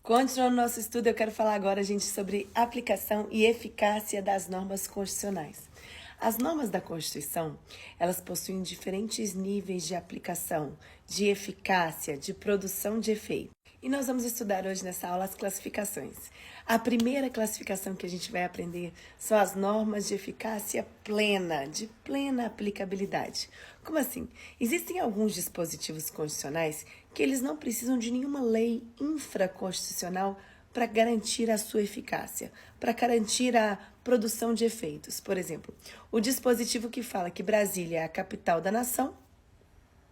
Continuando nosso estudo, eu quero falar agora, gente, sobre aplicação e eficácia das normas constitucionais. As normas da Constituição, elas possuem diferentes níveis de aplicação, de eficácia, de produção de efeito. E nós vamos estudar hoje nessa aula as classificações. A primeira classificação que a gente vai aprender são as normas de eficácia plena, de plena aplicabilidade. Como assim? Existem alguns dispositivos constitucionais que eles não precisam de nenhuma lei infraconstitucional para garantir a sua eficácia, para garantir a produção de efeitos. Por exemplo, o dispositivo que fala que Brasília é a capital da nação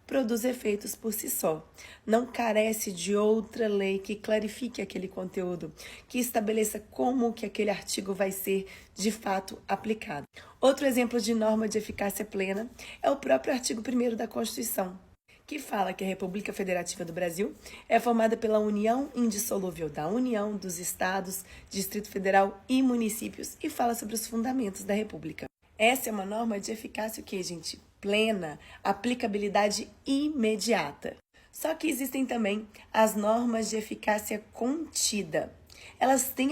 produz efeitos por si só. Não carece de outra lei que clarifique aquele conteúdo, que estabeleça como que aquele artigo vai ser, de fato, aplicado. Outro exemplo de norma de eficácia plena é o próprio artigo 1º da Constituição, que fala que a República Federativa do Brasil é formada pela união indissolúvel da União, dos Estados, Distrito Federal e municípios e fala sobre os fundamentos da República. Essa é uma norma de eficácia o quê, gente? Plena, aplicabilidade imediata. Só que existem também as normas de eficácia contida. Elas têm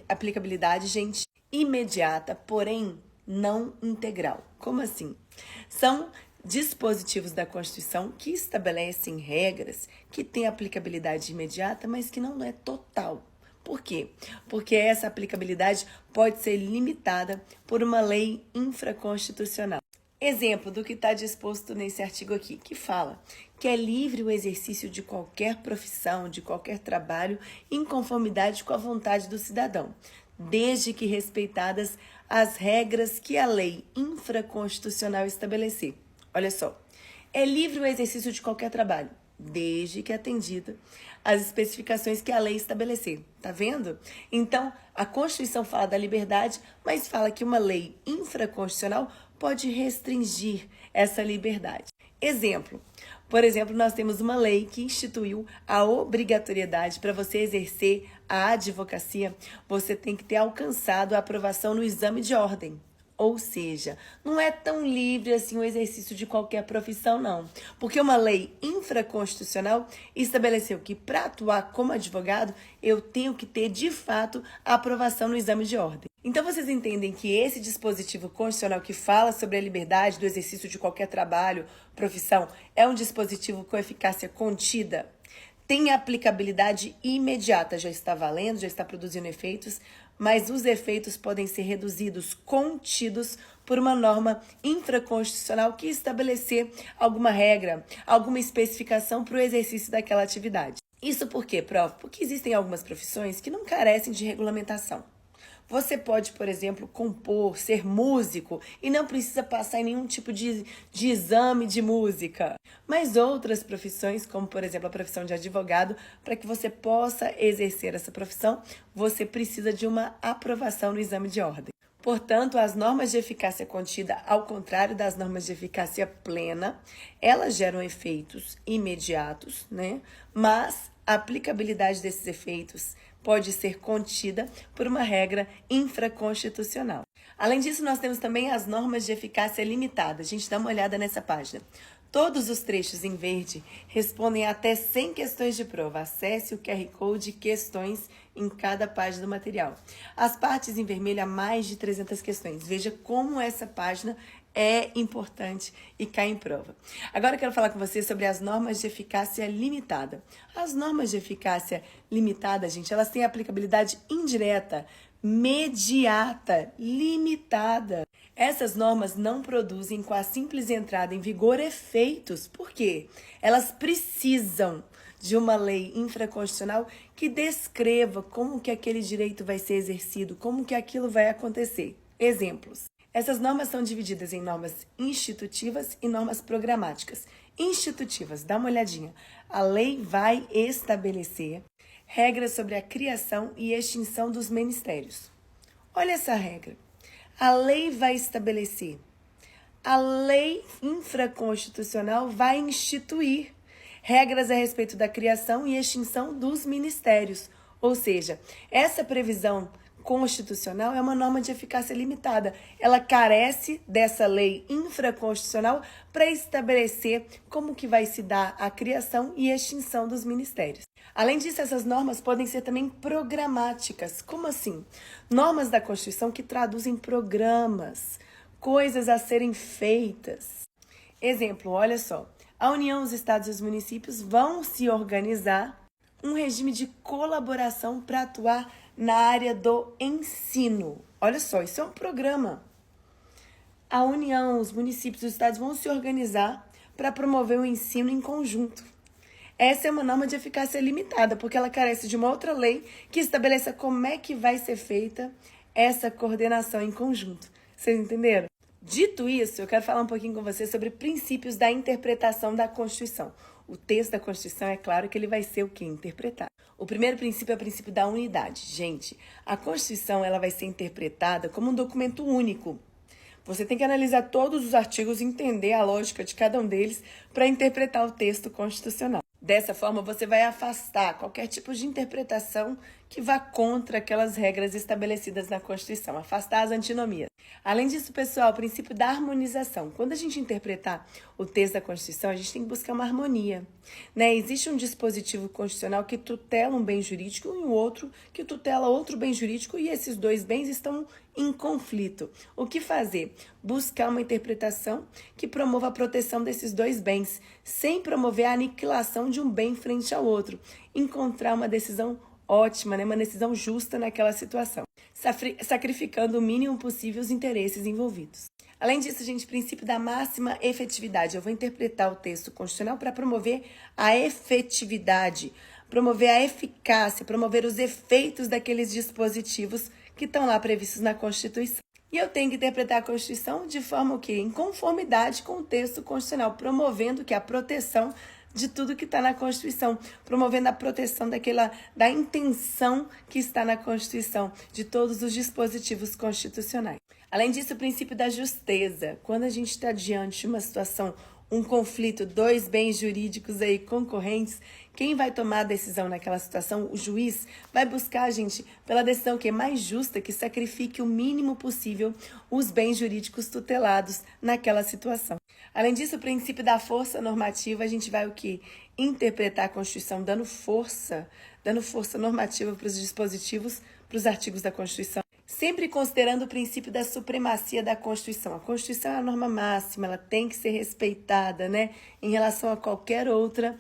aplicabilidade, gente, imediata, porém não integral. Como assim? São dispositivos da Constituição que estabelecem regras que têm aplicabilidade imediata, mas que não é total. Por quê? Porque essa aplicabilidade pode ser limitada por uma lei infraconstitucional. Exemplo do que está disposto nesse artigo aqui, que fala que é livre o exercício de qualquer profissão, de qualquer trabalho, em conformidade com a vontade do cidadão, desde que respeitadas as regras que a lei infraconstitucional estabelecer. Olha só, é livre o exercício de qualquer trabalho, desde que atendida às especificações que a lei estabelecer. Tá vendo? Então, a Constituição fala da liberdade, mas fala que uma lei infraconstitucional pode restringir essa liberdade. Exemplo. Por exemplo, nós temos uma lei que instituiu a obrigatoriedade para você exercer a advocacia, você tem que ter alcançado a aprovação no exame de ordem. Ou seja, não é tão livre assim o exercício de qualquer profissão, não. Porque uma lei infraconstitucional estabeleceu que para atuar como advogado, eu tenho que ter, de fato, a aprovação no exame de ordem. Então, vocês entendem que esse dispositivo constitucional que fala sobre a liberdade do exercício de qualquer trabalho, profissão, é um dispositivo com eficácia contida? Tem aplicabilidade imediata, já está valendo, já está produzindo efeitos, mas os efeitos podem ser reduzidos, contidos por uma norma infraconstitucional que estabelecer alguma regra, alguma especificação para o exercício daquela atividade. Isso por quê, prof? Porque existem algumas profissões que não carecem de regulamentação. Você pode, por exemplo, compor, ser músico e não precisa passar em nenhum tipo de exame de música. Mas outras profissões, como por exemplo a profissão de advogado, para que você possa exercer essa profissão, você precisa de uma aprovação no exame de ordem. Portanto, as normas de eficácia contida, ao contrário das normas de eficácia plena, elas geram efeitos imediatos, né? Mas a aplicabilidade desses efeitos pode ser contida por uma regra infraconstitucional. Além disso, nós temos também as normas de eficácia limitada. A gente dá uma olhada nessa página. Todos os trechos em verde respondem a até 100 questões de prova. Acesse o QR Code questões em cada página do material. As partes em vermelho há mais de 300 questões. Veja como essa página é importante e cai em prova. Agora eu quero falar com você sobre as normas de eficácia limitada. As normas de eficácia limitada, gente, elas têm aplicabilidade indireta, mediata, limitada. Essas normas não produzem com a simples entrada em vigor efeitos. Por quê? Elas precisam de uma lei infraconstitucional que descreva como que aquele direito vai ser exercido, como que aquilo vai acontecer. Exemplos. Essas normas são divididas em normas institutivas e normas programáticas. Institutivas, dá uma olhadinha. A lei vai estabelecer regras sobre a criação e extinção dos ministérios. Olha essa regra. A lei vai estabelecer. A lei infraconstitucional vai instituir regras a respeito da criação e extinção dos ministérios. Ou seja, essa previsão constitucional é uma norma de eficácia limitada. Ela carece dessa lei infraconstitucional para estabelecer como que vai se dar a criação e extinção dos ministérios. Além disso, essas normas podem ser também programáticas. Como assim? Normas da Constituição que traduzem programas, coisas a serem feitas. Exemplo, olha só. A União, os estados e os municípios vão se organizar um regime de colaboração para atuar na área do ensino. Olha só, isso é um programa. A União, os municípios e os estados vão se organizar para promover o ensino em conjunto. Essa é uma norma de eficácia limitada, porque ela carece de uma outra lei que estabeleça como é que vai ser feita essa coordenação em conjunto. Vocês entenderam? Dito isso, eu quero falar um pouquinho com vocês sobre princípios da interpretação da Constituição. O texto da Constituição, é claro que ele vai ser o quê? Interpretado. O primeiro princípio é o princípio da unidade. Gente, a Constituição ela vai ser interpretada como um documento único. Você tem que analisar todos os artigos e entender a lógica de cada um deles para interpretar o texto constitucional. Dessa forma, você vai afastar qualquer tipo de interpretação que vá contra aquelas regras estabelecidas na Constituição, afastar as antinomias. Além disso, pessoal, o princípio da harmonização. Quando a gente interpretar o texto da Constituição, a gente tem que buscar uma harmonia, né? Existe um dispositivo constitucional que tutela um bem jurídico e um outro que tutela outro bem jurídico e esses dois bens estão em conflito. O que fazer? Buscar uma interpretação que promova a proteção desses dois bens, sem promover a aniquilação de um bem frente ao outro. Encontrar uma decisão ótima, né? Uma decisão justa naquela situação, sacrificando o mínimo possível os interesses envolvidos. Além disso, gente, princípio da máxima efetividade. Eu vou interpretar o texto constitucional para promover a efetividade, promover a eficácia, promover os efeitos daqueles dispositivos que estão lá previstos na Constituição. E eu tenho que interpretar a Constituição de forma o quê? Em conformidade com o texto constitucional, promovendo que a proteção de tudo que está na Constituição, promovendo a proteção da intenção que está na Constituição, de todos os dispositivos constitucionais. Além disso, o princípio da justeza. Quando a gente está diante de uma situação, um conflito, dois bens jurídicos aí concorrentes, quem vai tomar a decisão naquela situação? O juiz vai buscar, gente, pela decisão que é mais justa, que sacrifique o mínimo possível os bens jurídicos tutelados naquela situação. Além disso, o princípio da força normativa, a gente vai o quê? Interpretar a Constituição dando força normativa para os dispositivos, para os artigos da Constituição, sempre considerando o princípio da supremacia da Constituição. A Constituição é a norma máxima, ela tem que ser respeitada, né, em relação a qualquer outra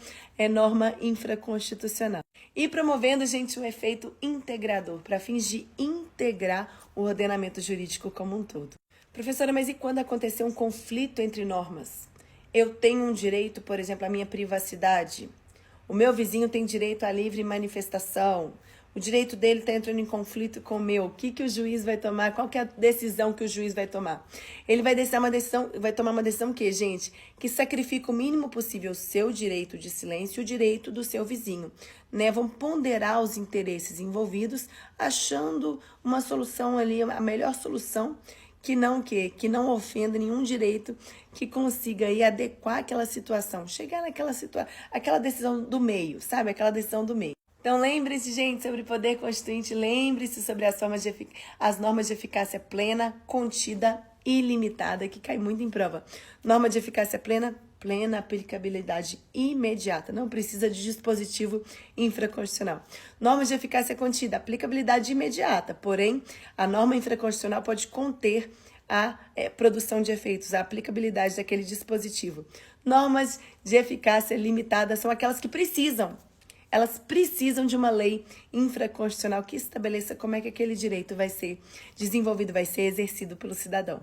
norma infraconstitucional. E promovendo, gente, um efeito integrador, para fins de integrar o ordenamento jurídico como um todo. Professora, mas e quando acontecer um conflito entre normas? Eu tenho um direito, por exemplo, à minha privacidade. O meu vizinho tem direito à livre manifestação. O direito dele está entrando em conflito com o meu. O que o juiz vai tomar? Qual que é a decisão que o juiz vai tomar? Ele vai tomar uma decisão que, gente, que sacrifica o mínimo possível o seu direito de silêncio e o direito do seu vizinho, né? Vão ponderar os interesses envolvidos, achando uma solução ali, a melhor solução, que não ofenda nenhum direito, que consiga aí adequar aquela situação, chegar aquela decisão do meio, sabe? Aquela decisão do meio. Então, lembre-se, gente, sobre poder constituinte, lembre-se sobre as normas de eficácia plena, contida e limitada, que cai muito em prova. Norma de eficácia plena, plena aplicabilidade imediata, não precisa de dispositivo infraconstitucional. Norma de eficácia contida, aplicabilidade imediata, porém, a norma infraconstitucional pode conter a produção de efeitos, a aplicabilidade daquele dispositivo. Normas de eficácia limitada são aquelas que elas precisam de uma lei infraconstitucional que estabeleça como é que aquele direito vai ser desenvolvido, vai ser exercido pelo cidadão.